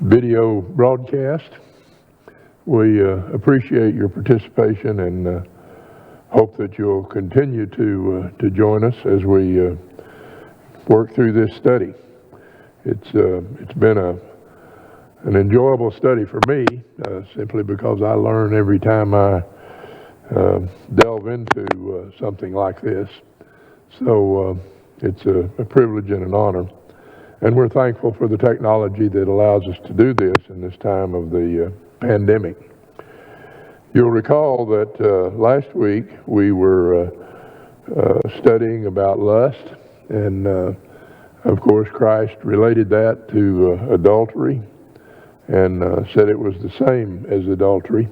video broadcast. We appreciate your participation and hope that you'll continue to join us as we work through this study. It's been an enjoyable study for me, simply because I learn every time I delve into something like this. So it's a privilege and an honor. And we're thankful for the technology that allows us to do this in this time of the pandemic. You'll recall that last week we were studying about lust, and of course Christ related that to adultery and said it was the same as adultery.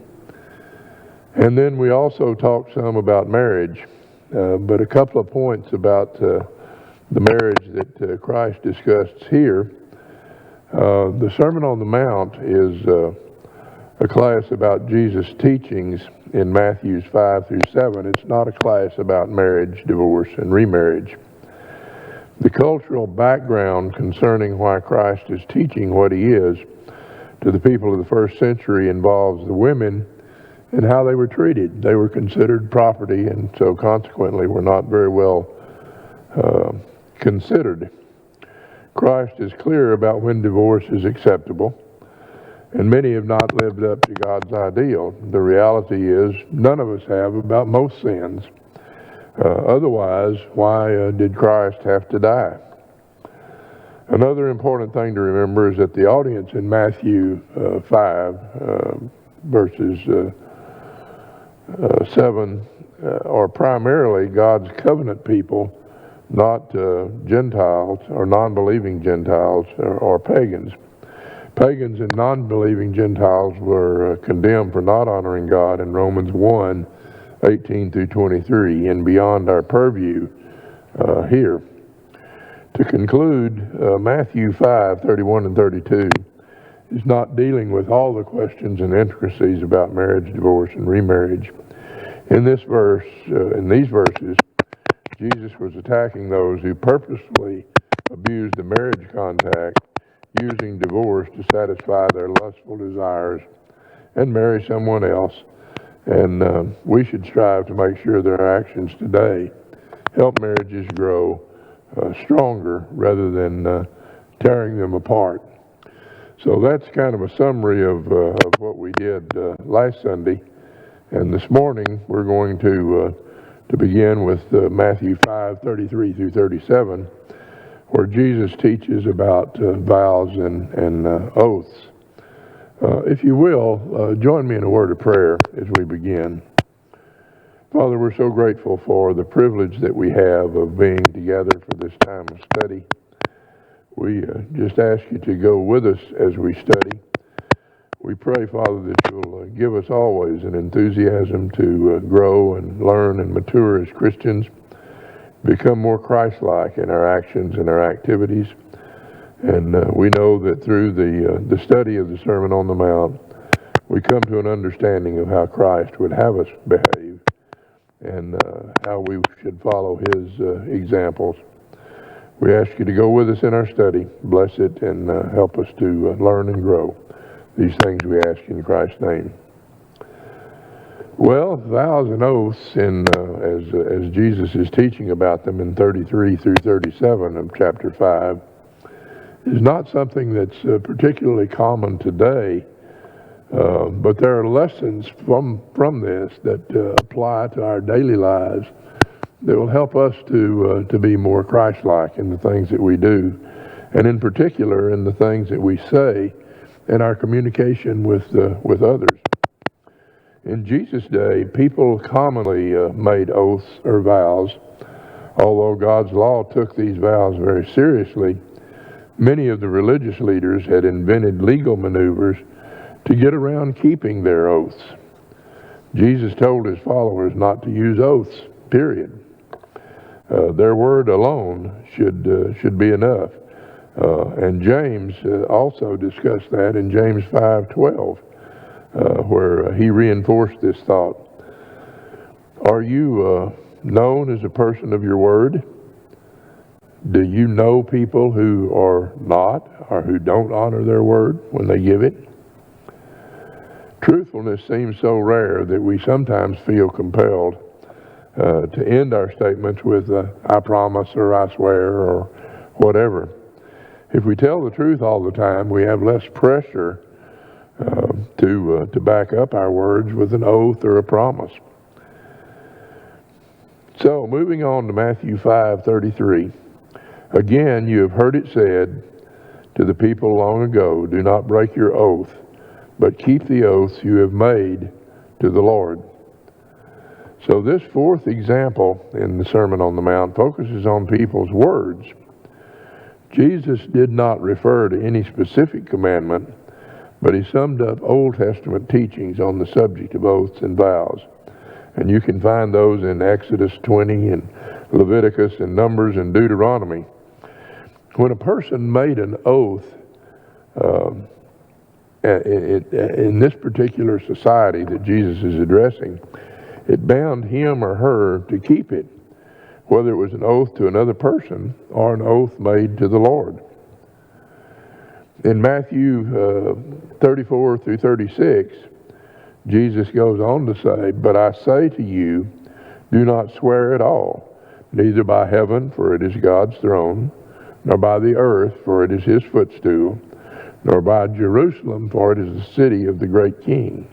And then we also talked some about marriage, but a couple of points about the marriage that Christ discussed here. The Sermon on the Mount is a class about Jesus' teachings in Matthews 5 through 7. It's not a class about marriage, divorce, and remarriage. The cultural background concerning why Christ is teaching what he is to the people of the first century involves the women and how they were treated. They were considered property, and so consequently were not very well considered. Christ is clear about when divorce is acceptable, and many have not lived up to God's ideal. The reality is none of us have about most sins. Otherwise, why did Christ have to die? Another important thing to remember is that the audience in Matthew 5, verses 7, are primarily God's covenant people, not Gentiles or non-believing Gentiles or pagans. Pagans and non-believing Gentiles were condemned for not honoring God in Romans 1, 18 through 23, and beyond our purview here. To conclude, Matthew 5, 31 and 32 is not dealing with all the questions and intricacies about marriage, divorce, and remarriage. In these verses, Jesus was attacking those who purposefully abused the marriage contract, using divorce to satisfy their lustful desires and marry someone else. And we should strive to make sure that our actions today help marriages grow stronger rather than tearing them apart. So that's kind of a summary of what we did last Sunday. And this morning we're going to begin with Matthew 5, 33 through 37, where Jesus teaches about vows and oaths. If you will, join me in a word of prayer as we begin. Father, we're so grateful for the privilege that we have of being together for this time of study. We just ask you to go with us as we study. We pray, Father, that you'll give us always an enthusiasm to grow and learn and mature as Christians, become more Christ-like in our actions and our activities. And we know that through the study of the Sermon on the Mount, we come to an understanding of how Christ would have us behave and how we should follow his examples. We ask you to go with us in our study, bless it, and help us to learn and grow. These things we ask in Christ's name. Well, vows and oaths, as Jesus is teaching about them in 33 through 37 of chapter 5, is not something that's particularly common today, but there are lessons from this that apply to our daily lives that will help us to be more Christ-like in the things that we do, and in particular in the things that we say in our communication with others. In Jesus' day, people commonly made oaths or vows. Although God's law took these vows very seriously, many of the religious leaders had invented legal maneuvers to get around keeping their oaths. Jesus told his followers not to use oaths, period. Their word alone should be enough. And James also discussed that in James 5:12, where he reinforced this thought. Are you known as a person of your word? Do you know people who are not or who don't honor their word when they give it? Truthfulness seems so rare that we sometimes feel compelled to end our statements with I promise or I swear or whatever. If we tell the truth all the time, we have less pressure to back up our words with an oath or a promise. So, moving on to Matthew 5:33. Again, you have heard it said to the people long ago, do not break your oath, but keep the oaths you have made to the Lord. So this fourth example in the Sermon on the Mount focuses on people's words. Jesus did not refer to any specific commandment, but he summed up Old Testament teachings on the subject of oaths and vows. And you can find those in Exodus 20 and Leviticus and Numbers and Deuteronomy. When a person made an oath in this particular society that Jesus is addressing, it bound him or her to keep it, whether it was an oath to another person or an oath made to the Lord. In Matthew 34 through 36, Jesus goes on to say, but I say to you, do not swear at all, neither by heaven, for it is God's throne, nor by the earth, for it is his footstool, nor by Jerusalem, for it is the city of the great king.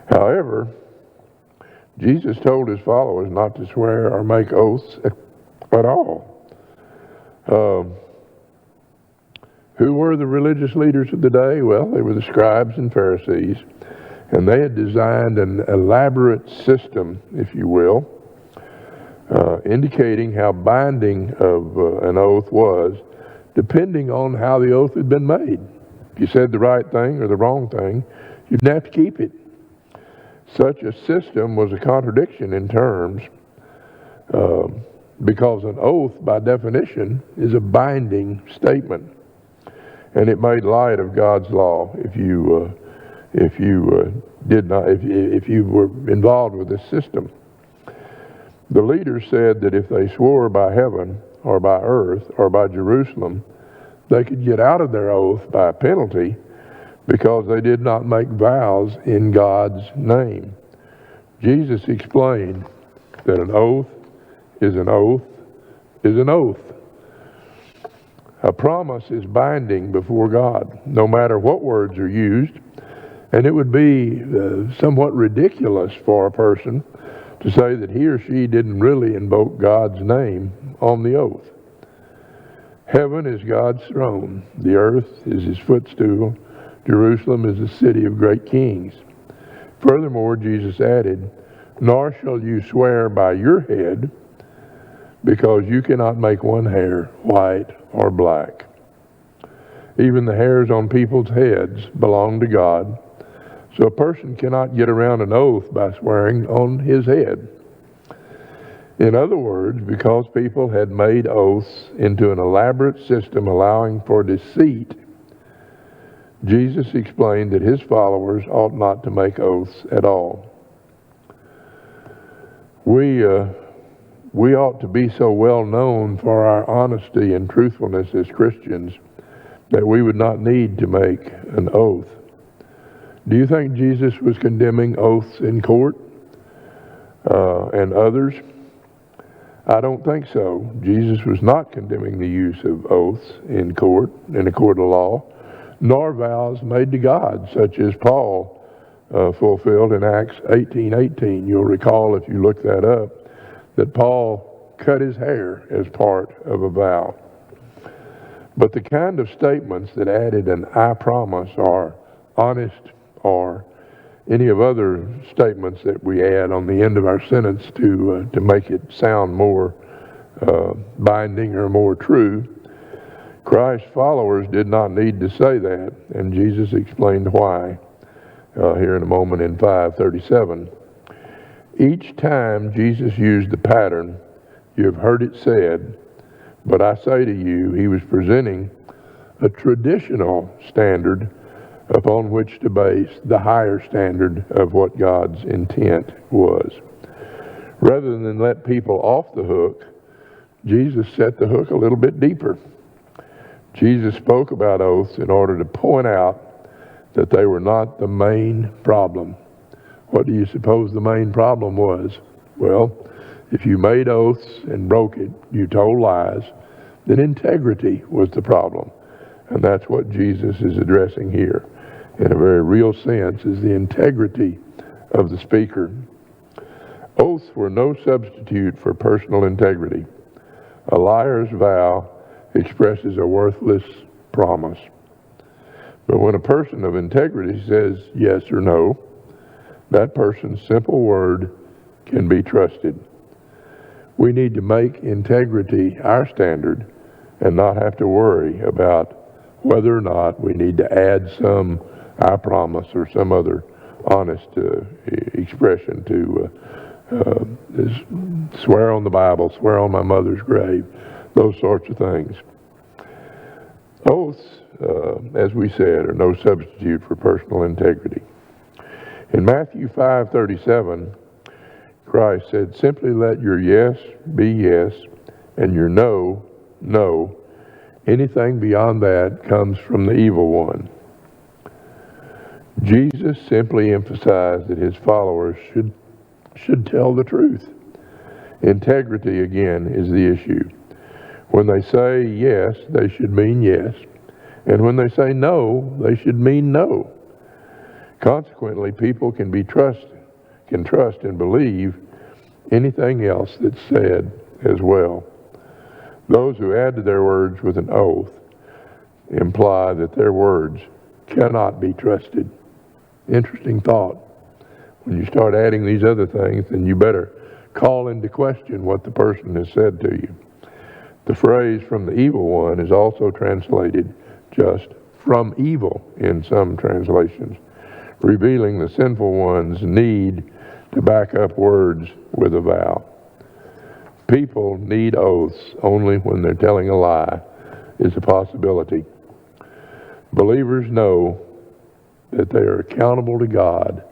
However, Jesus told his followers not to swear or make oaths at all. Who were the religious leaders of the day? Well, they were the scribes and Pharisees, and they had designed an elaborate system, if you will, indicating how binding of an oath was, depending on how the oath had been made. If you said the right thing or the wrong thing, you didn't have to keep it. Such a system was a contradiction in terms, because an oath, by definition, is a binding statement, and it made light of God's law. If you were involved with this system, the leaders said that if they swore by heaven or by earth or by Jerusalem, they could get out of their oath by a penalty because they did not make vows in God's name. Jesus explained that an oath is an oath is an oath. A promise is binding before God, no matter what words are used, and it would be somewhat ridiculous for a person to say that he or she didn't really invoke God's name on the oath. Heaven is God's throne. The earth is his footstool. Jerusalem is the city of great kings. Furthermore, Jesus added, nor shall you swear by your head, because you cannot make one hair white or black. Even the hairs on people's heads belong to God, so a person cannot get around an oath by swearing on his head. In other words, because people had made oaths into an elaborate system allowing for deceit, Jesus explained that his followers ought not to make oaths at all. We ought to be so well known for our honesty and truthfulness as Christians that we would not need to make an oath. Do you think Jesus was condemning oaths in court and others? I don't think so. Jesus was not condemning the use of oaths in a court of law, nor vows made to God, such as Paul fulfilled in Acts 18:18. You'll recall, if you look that up, that Paul cut his hair as part of a vow. But the kind of statements that added an I promise or honest or any of other statements that we add on the end of our sentence to make it sound more binding or more true, Christ's followers did not need to say that, and Jesus explained why here in a moment in 5:37. Each time Jesus used the pattern, you have heard it said, but I say to you, he was presenting a traditional standard upon which to base the higher standard of what God's intent was. Rather than let people off the hook, Jesus set the hook a little bit deeper. Jesus spoke about oaths in order to point out that they were not the main problem. What do you suppose the main problem was? Well, if you made oaths and broke it, you told lies, then integrity was the problem. And that's what Jesus is addressing here, in a very real sense, is the integrity of the speaker. Oaths were no substitute for personal integrity. A liar's vow expresses a worthless promise. But when a person of integrity says yes or no, that person's simple word can be trusted. We need to make integrity our standard and not have to worry about whether or not we need to add some I promise or some other honest expression to swear on the Bible, swear on my mother's grave, those sorts of things. Oaths, as we said, are no substitute for personal integrity. In Matthew 5:37, Christ said, "Simply let your yes be yes and your no, no. Anything beyond that comes from the evil one." Jesus simply emphasized that his followers should tell the truth. Integrity, again, is the issue. When they say yes, they should mean yes. And when they say no, they should mean no. Consequently, people can trust and believe anything else that's said as well. Those who add to their words with an oath imply that their words cannot be trusted. Interesting thought. When you start adding these other things, then you better call into question what the person has said to you. The phrase "from the evil one" is also translated just "from evil" in some translations, revealing the sinful one's need to back up words with a vow. People need oaths only when they're telling a lie is a possibility. Believers know that they are accountable to God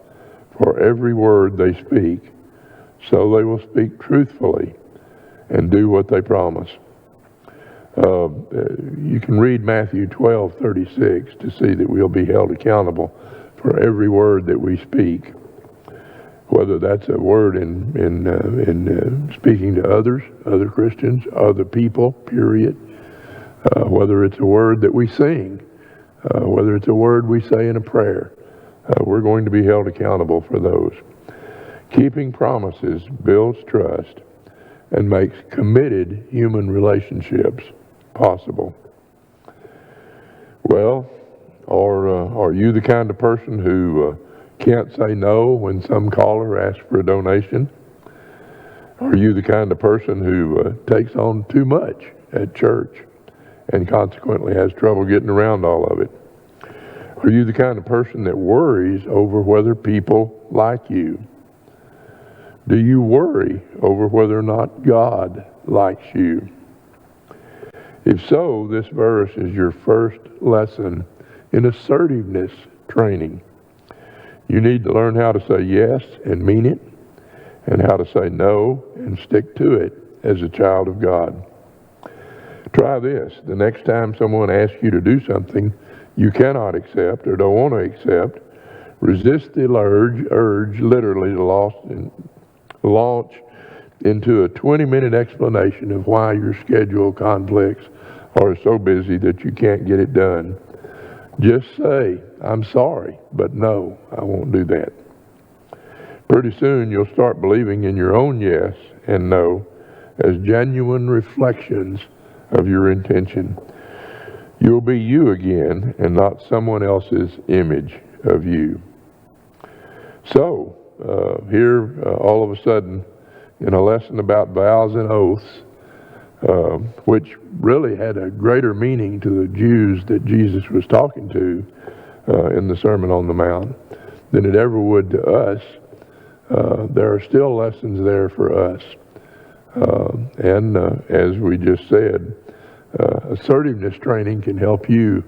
for every word they speak, so they will speak truthfully and do what they promise. You can read Matthew 12:36 to see that we'll be held accountable for every word that we speak, whether that's a word in speaking to others, other Christians, other people, period, whether it's a word that we sing, whether it's a word we say in a prayer. We're going to be held accountable for those. Keeping promises builds trust and makes committed human relationships possible. Well, are you the kind of person who can't say no when some caller asks for a donation? Are you the kind of person who takes on too much at church and consequently has trouble getting around all of it? Are you the kind of person that worries over whether people like you? Do you worry over whether or not God likes you? If so, this verse is your first lesson in assertiveness training. You need to learn how to say yes and mean it, and how to say no and stick to it as a child of God. Try this. The next time someone asks you to do something you cannot accept or don't want to accept, resist the urge literally to launch into a 20-minute explanation of why your schedule conflicts are so busy that you can't get it done. Just say, "I'm sorry, but no, I won't do that." Pretty soon you'll start believing in your own yes and no as genuine reflections of your intention. You'll be you again and not someone else's image of you. So, here all of a sudden, in a lesson about vows and oaths, which really had a greater meaning to the Jews that Jesus was talking to in the Sermon on the Mount than it ever would to us, there are still lessons there for us. And as we just said, assertiveness training can help you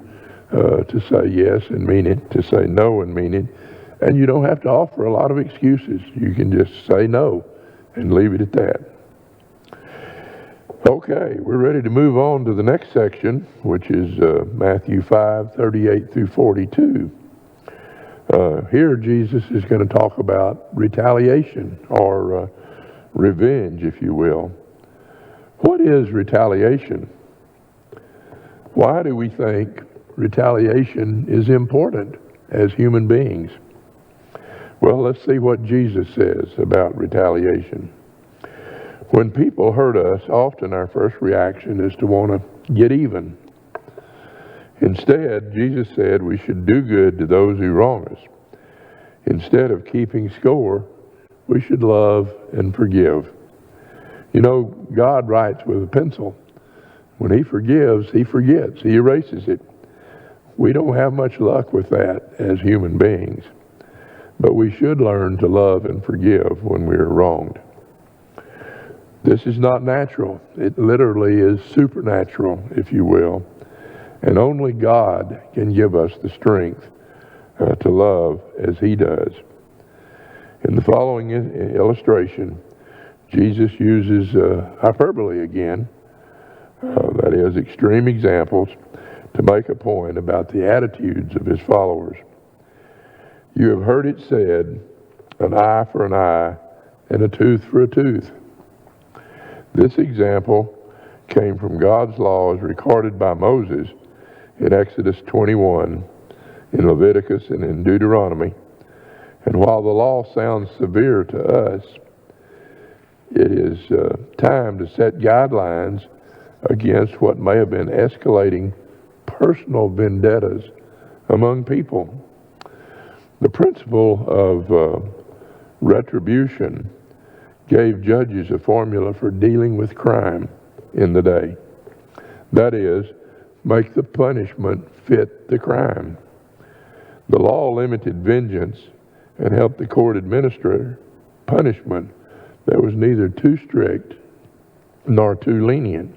to say yes and mean it, to say no and mean it. And you don't have to offer a lot of excuses. You can just say no and leave it at that. Okay, we're ready to move on to the next section, which is Matthew 5:38 through 42. Here Jesus is going to talk about retaliation, or revenge, if you will. What is retaliation? Why do we think retaliation is important as human beings? Well, let's see what Jesus says about retaliation. When people hurt us, often our first reaction is to want to get even. Instead, Jesus said we should do good to those who wrong us. Instead of keeping score, we should love and forgive. You know, God writes with a pencil. When He forgives, He forgets. He erases it. We don't have much luck with that as human beings. But we should learn to love and forgive when we are wronged. This is not natural. It literally is supernatural, if you will. And only God can give us the strength to love as He does. In the following illustration, Jesus uses hyperbole again, that is, extreme examples, to make a point about the attitudes of His followers. You have heard it said, an eye for an eye and a tooth for a tooth. This example came from God's law as recorded by Moses in Exodus 21, in Leviticus, and in Deuteronomy. And while the law sounds severe to us, it is time to set guidelines against what may have been escalating personal vendettas among people. The principle of retribution gave judges a formula for dealing with crime in the day. That is, make the punishment fit the crime. The law limited vengeance and helped the court administer punishment that was neither too strict nor too lenient.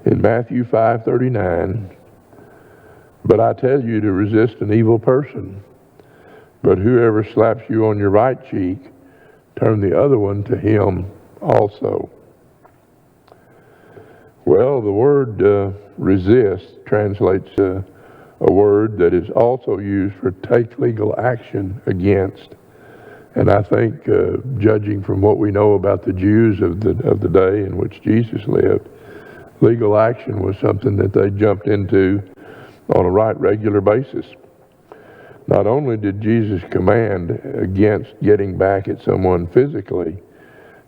In Matthew 5:39, but I tell you to resist an evil person, but whoever slaps you on your right cheek, turn the other one to him also. Well, the word resist translates a word that is also used for take legal action against. And I think, judging from what we know about the Jews of the day in which Jesus lived, legal action was something that they jumped into on a regular basis. Not only did Jesus command against getting back at someone physically,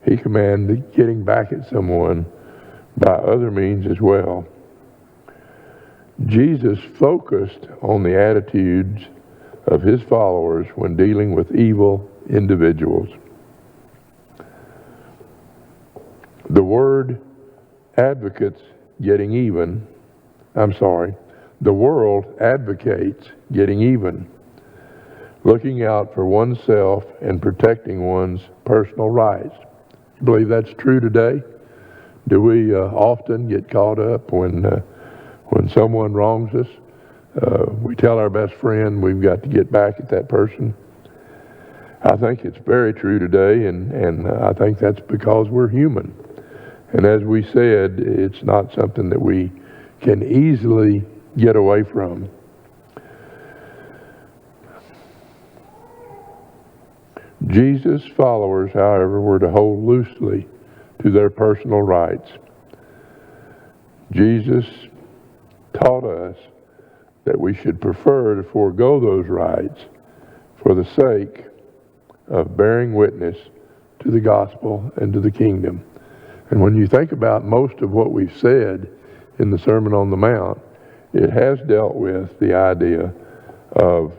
He commanded getting back at someone by other means as well. Jesus focused on the attitudes of His followers when dealing with evil individuals. The word advocates getting even, the world advocates getting even, looking out for oneself and protecting one's personal rights. You believe that's true today? Do we often get caught up when someone wrongs us? We tell our best friend we've got to get back at that person. I think it's very true today, and I think that's because we're human. And as we said, it's not something that we can easily get away from. Jesus' followers, however, were to hold loosely to their personal rights. Jesus taught us that we should prefer to forego those rights for the sake of bearing witness to the gospel and to the kingdom. And when you think about most of what we've said in the Sermon on the Mount, it has dealt with the idea of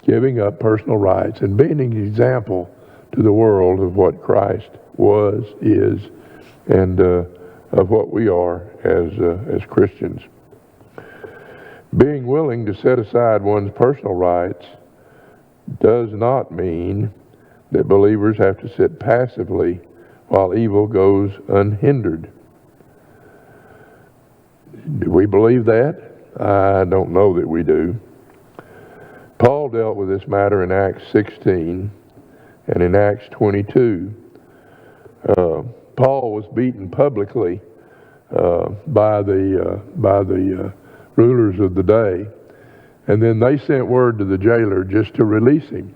giving up personal rights and being an example to the world of what Christ was, is, and of what we are as Christians. Being willing to set aside one's personal rights does not mean that believers have to sit passively while evil goes unhindered. Do we believe that? I don't know that we do. Paul dealt with this matter in Acts 16 and in Acts 22. Paul was beaten publicly by the rulers of the day, and then they sent word to the jailer just to release him.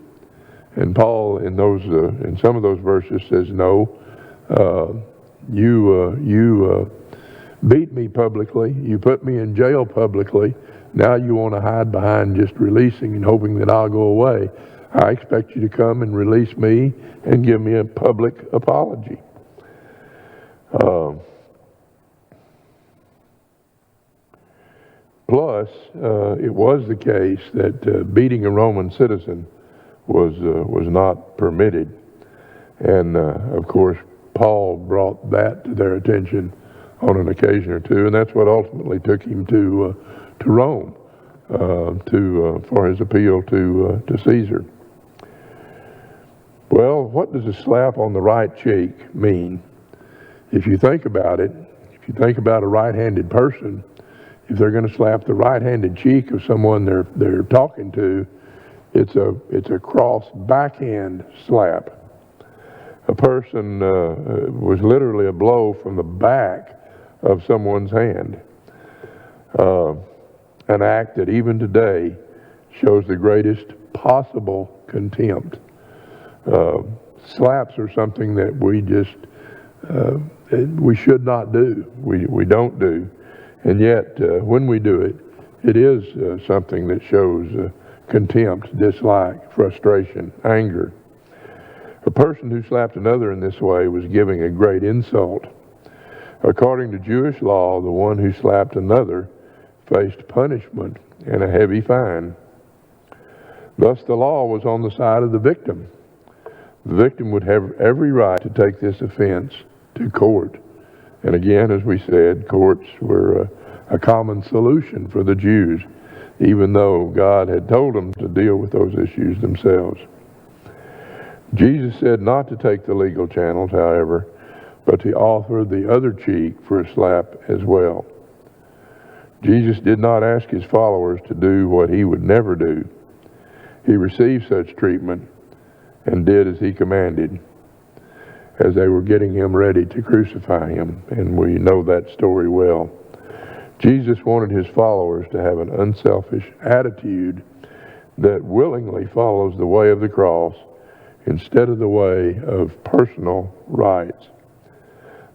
And Paul, in some of those verses, says, "No, you beat me publicly. You put me in jail publicly. Now you want to hide behind just releasing and hoping that I'll go away. I expect you to come and release me and give me a public apology." Plus, it was the case that beating a Roman citizen was not permitted, and of course Paul brought that to their attention on an occasion or two, and that's what ultimately took him to Rome for his appeal to Caesar. Well, what does a slap on the right cheek mean? If you think about it, if you think about a right-handed person, if they're going to slap the right-handed cheek of someone they're talking to, it's a cross backhand slap. A person was literally a blow from the back of someone's hand. An act that even today shows the greatest possible contempt. Slaps are something that we should not do. We don't do. And yet, when we do it, it is something that shows contempt, dislike, frustration, anger. A person who slapped another in this way was giving a great insult. According to Jewish law, the one who slapped another faced punishment and a heavy fine. Thus, the law was on the side of the victim. The victim would have every right to take this offense to court. And again, as we said, courts were a common solution for the Jews, even though God had told them to deal with those issues themselves. Jesus said not to take the legal channels, however, but to offer the other cheek for a slap as well. Jesus did not ask his followers to do what he would never do. He received such treatment and did as he commanded as they were getting him ready to crucify him, and we know that story well. Jesus wanted his followers to have an unselfish attitude that willingly follows the way of the cross instead of the way of personal rights.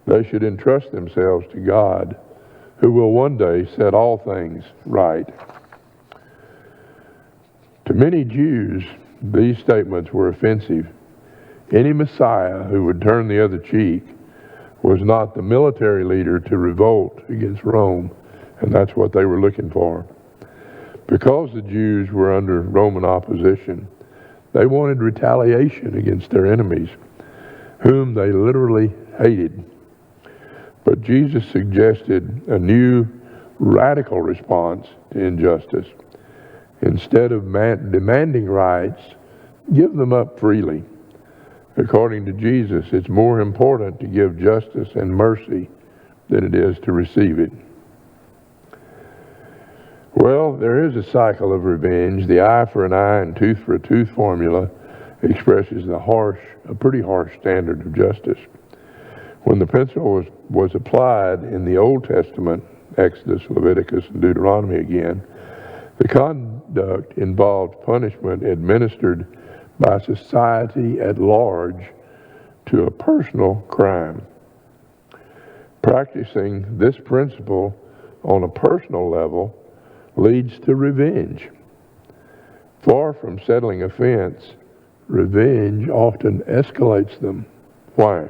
They should entrust themselves to God, who will one day set all things right. To many Jews, these statements were offensive. Any Messiah who would turn the other cheek was not the military leader to revolt against Rome, and that's what they were looking for. Because the Jews were under Roman opposition, they wanted retaliation against their enemies, whom they literally hated. But Jesus suggested a new, radical response to injustice. Instead of demanding rights, give them up freely. According to Jesus, it's more important to give justice and mercy than it is to receive it. Well, there is a cycle of revenge. The eye for an eye and tooth for a tooth formula expresses a pretty harsh standard of justice. When the principle was applied in the Old Testament, Exodus, Leviticus, and Deuteronomy again, the conduct involved punishment administered by society at large to a personal crime. Practicing this principle on a personal level leads to revenge. Far from settling offense, revenge often escalates them. Why?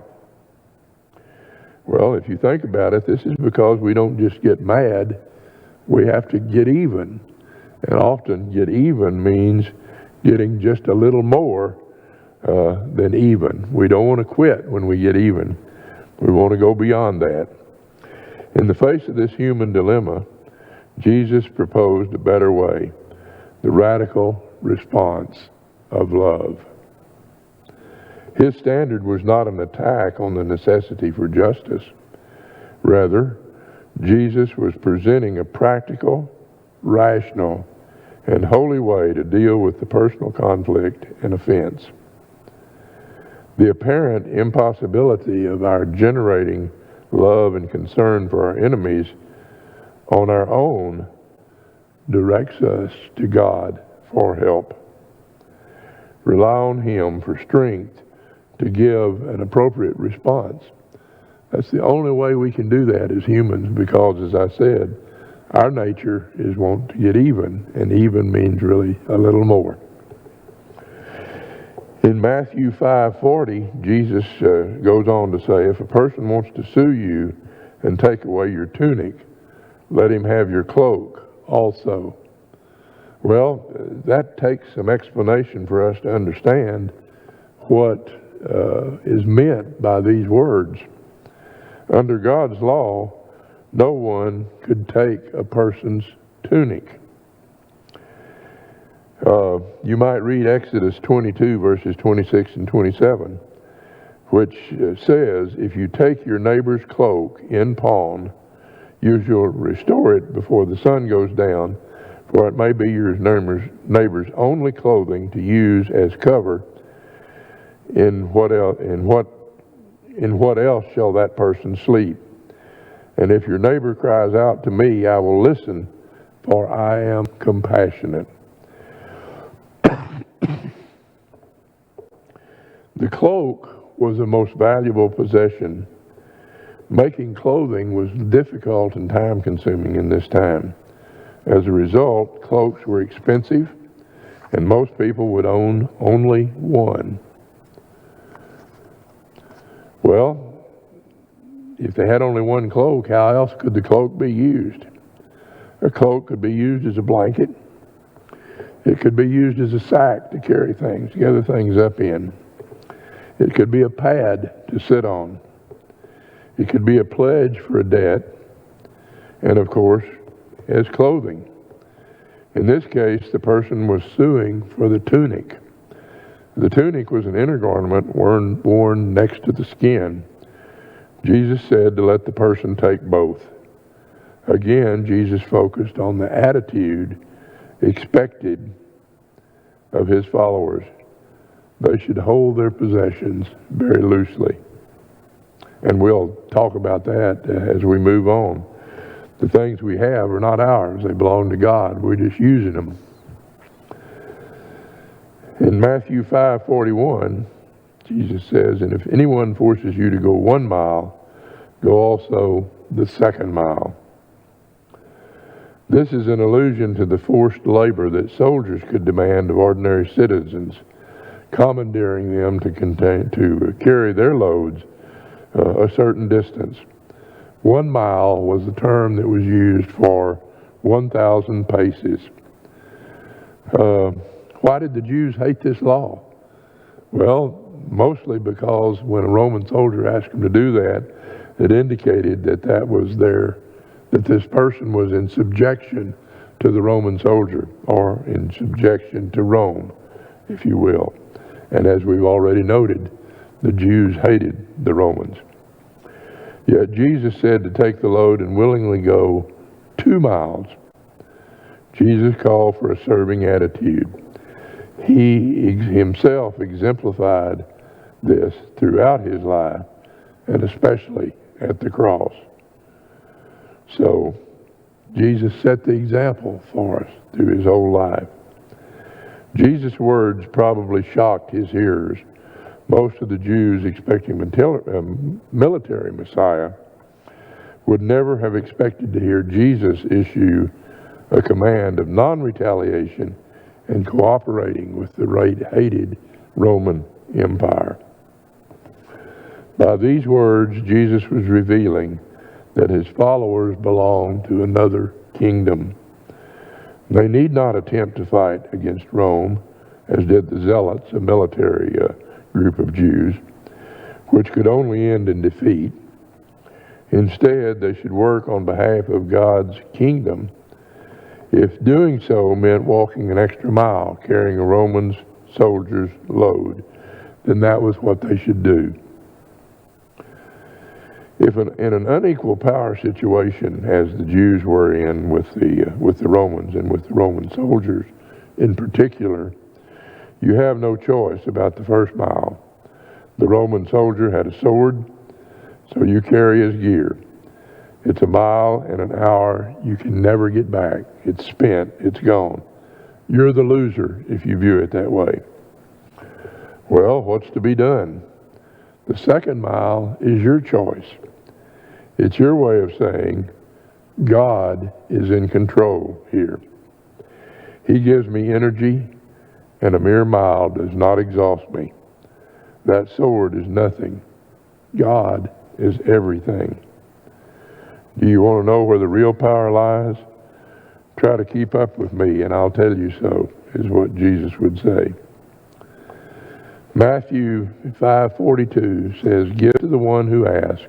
Well, if you think about it, this is because we don't just get mad, we have to get even. And often get even means getting just a little more than even. We don't want to quit when we get even. We want to go beyond that. In the face of this human dilemma, Jesus proposed a better way, the radical response of love. His standard was not an attack on the necessity for justice. Rather, Jesus was presenting a practical, rational, and holy way to deal with the personal conflict and offense. The apparent impossibility of our generating love and concern for our enemies on our own directs us to God for help. Rely on Him for strength to give an appropriate response. That's the only way we can do that as humans, because, as I said, our nature is want to get even, and even means really a little more. In Matthew 5:40, Jesus goes on to say, if a person wants to sue you and take away your tunic, let him have your cloak also. Well, that takes some explanation for us to understand what is meant by these words. Under God's law, no one could take a person's tunic. You might read Exodus 22, verses 26 and 27, which says, if you take your neighbor's cloak in pawn, you shall restore it before the sun goes down, for it may be your neighbor's only clothing to use as cover. In what else shall that person sleep? And if your neighbor cries out to me, I will listen, for I am compassionate. The cloak was the most valuable possession. Making clothing was difficult and time-consuming in this time. As a result, cloaks were expensive, and most people would own only one. Well, if they had only one cloak, how else could the cloak be used? A cloak could be used as a blanket. It could be used as a sack to carry things, gather things up in. It could be a pad to sit on. It could be a pledge for a debt, and of course, as clothing. In this case, the person was suing for the tunic. The tunic was an inner garment worn next to the skin. Jesus said to let the person take both. Again, Jesus focused on the attitude expected of his followers. They should hold their possessions very loosely. And we'll talk about that as we move on. The things we have are not ours. They belong to God. We're just using them. In Matthew 5:41, Jesus says, and if anyone forces you to go 1 mile, go also the 2nd mile. This is an allusion to the forced labor that soldiers could demand of ordinary citizens, commandeering them to carry their loads a certain distance. 1 mile was the term that was used for 1,000 paces. Why did the Jews hate this law? Well, mostly because when a Roman soldier asked them to do that, it indicated that this person was in subjection to the Roman soldier, or in subjection to Rome, if you will. And as we've already noted, the Jews hated the Romans. Yet Jesus said to take the load and willingly go 2 miles. Jesus called for a serving attitude. He himself exemplified this throughout his life, and especially at the cross. So, Jesus set the example for us through his whole life. Jesus' words probably shocked his hearers. Most of the Jews expecting a military Messiah would never have expected to hear Jesus issue a command of non-retaliation and cooperating with the hated Roman Empire. By these words, Jesus was revealing that his followers belong to another kingdom. They need not attempt to fight against Rome, as did the Zealots, a military group of Jews, which could only end in defeat. Instead, they should work on behalf of God's kingdom. If doing so meant walking an extra mile, carrying a Roman soldier's load, then that was what they should do. If in an unequal power situation, as the Jews were in with the Romans and with the Roman soldiers in particular, you have no choice about the 1st mile. The Roman soldier had a sword, so you carry his gear. It's a mile in an hour you can never get back. It's spent, it's gone. You're the loser if you view it that way. Well, what's to be done? The second mile is your choice. It's your way of saying, God is in control here. He gives me energy, and a mere mile does not exhaust me. That sword is nothing. God is everything. Do you want to know where the real power lies? Try to keep up with me, and I'll tell you so, is what Jesus would say. Matthew 5:42 says, "Give to the one who asks,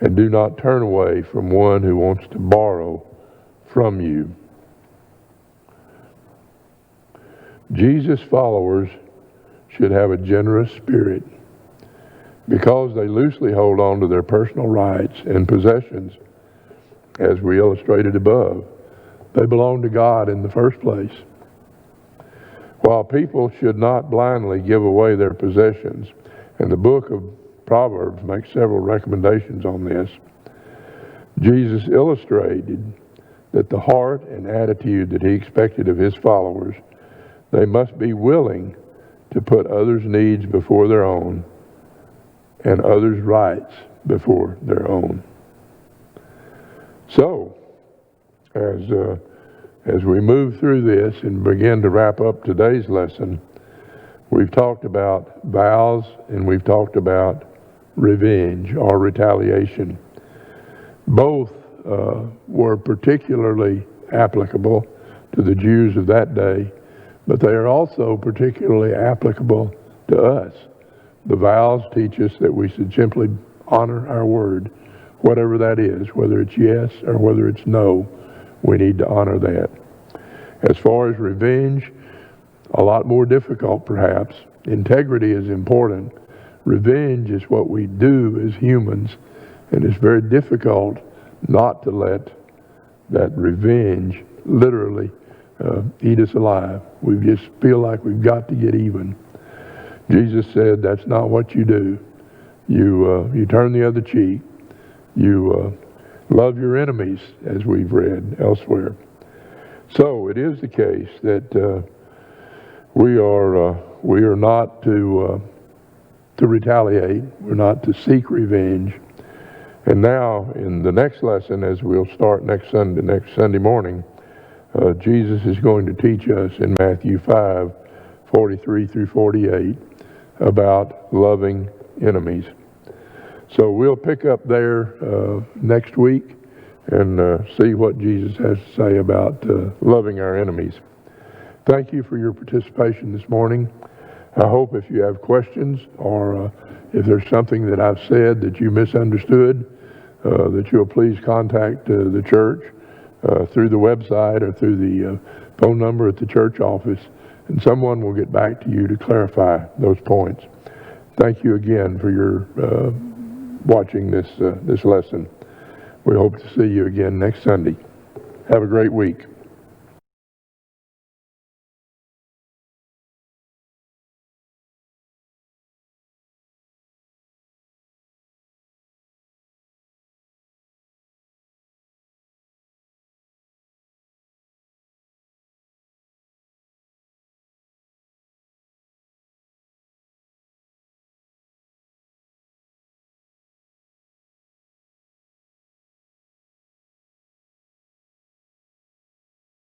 and do not turn away from one who wants to borrow from you." Jesus' followers should have a generous spirit. Because they loosely hold on to their personal rights and possessions, as we illustrated above, they belong to God in the first place. While people should not blindly give away their possessions, and the book of Proverbs makes several recommendations on this, Jesus illustrated that the heart and attitude that he expected of his followers, they must be willing to put others' needs before their own and others' rights before their own. So, as we move through this and begin to wrap up today's lesson, we've talked about vows and we've talked about revenge or retaliation. Both were particularly applicable to the Jews of that day, but they are also particularly applicable to us. The vows teach us that we should simply honor our word, whatever that is, whether it's yes or whether it's no, we need to honor that. As far as revenge, a lot more difficult perhaps. Integrity is important. Revenge is what we do as humans, and it's very difficult not to let that revenge literally eat us alive. We just feel like we've got to get even. Jesus said that's not what you do. You turn the other cheek. You love your enemies, as we've read elsewhere. So it is the case that we are not to retaliate. We're not to seek revenge. And now, in the next lesson, as we'll start next Sunday morning, Jesus is going to teach us in Matthew 5:43 through 48 about loving enemies. So we'll pick up there next week and see what Jesus has to say about loving our enemies. Thank you for your participation this morning. I hope if you have questions or if there's something that I've said that you misunderstood, that you'll please contact the church through the website or through the phone number at the church office, and someone will get back to you to clarify those points. Thank you again for your watching this lesson. We hope to see you again next Sunday. Have a great week.